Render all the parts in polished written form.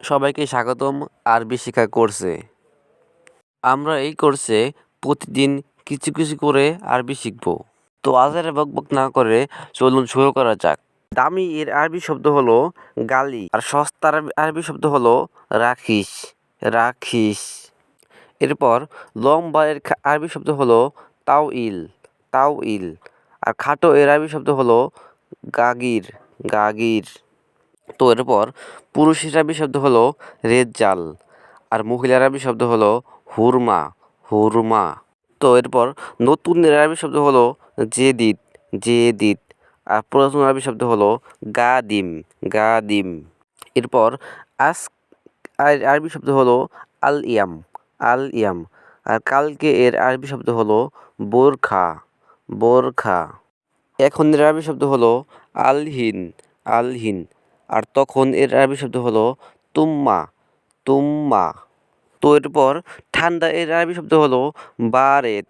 সবাইকে স্বাগতম আরবি শিক্ষা কোর্সে। আমরা এই কোর্সে প্রতিদিন কিছু কিছু করে আরবি শিখব। তো আজ আর বকবক না করে চলুন শুরু করা যাক। দামি এর আরবি শব্দ হলো গালি, আর সস্তার আরবি শব্দ হলো রাখিস, রাখিস। এরপর লম্বা এর আরবি শব্দ হলো তাওইল, তাওইল। আর খাটো এর আরবি শব্দ হলো গাগির, গাগির। তো এরপর পুরুষের আরবি শব্দ হলো রেজ্জাল, আর মহিলার আরবি শব্দ হলো হুরমা, হুরমা। তো এরপর নতুন আরবি শব্দ হলো জেদিদ, জেদিদ। আর পুরাতন আরবি শব্দ হলো গাদিম, গাদিম। এরপর আজ আরবি শব্দ হলো আল ইয়াম, আল ইয়াম। আর কালকে এর আরবি শব্দ হলো বোরখা, বোরখা। এখনের আরবি শব্দ হলো আলহিন, আলহিন। আর তখন এর আরবি শব্দ হলো তুম্মা, তুম্মা। তো এরপর ঠান্ডা এর আরবি শব্দ হলো বারেদ,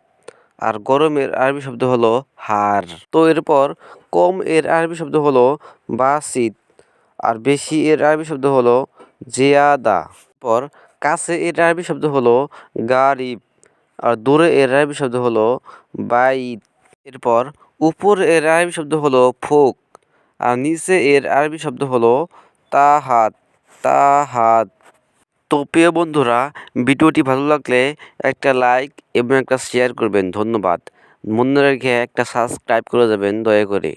আর গরমের আরবি শব্দ হলো হার। তো এরপর কম এর আরবি শব্দ হলো বাসিত, আর বেশি এর আরবি শব্দ হলো জিয়াদা। পর কাছে এর আরবি শব্দ হলো গারিব, আর দূরে এর আরবি শব্দ হলো বাইত। এরপর উপর এর আরবি শব্দ হলো ফোক, আর নিচে এর আরবি শব্দ হলো তাহাত, তাহাত। তো প্রিয় বন্ধুরা, ভিডিওটি ভালো লাগলে একটা লাইক এবং একটা শেয়ার করবেন। ধন্যবাদ। মনে রেখে একটা সাবস্ক্রাইব করে যাবেন দয়া করে।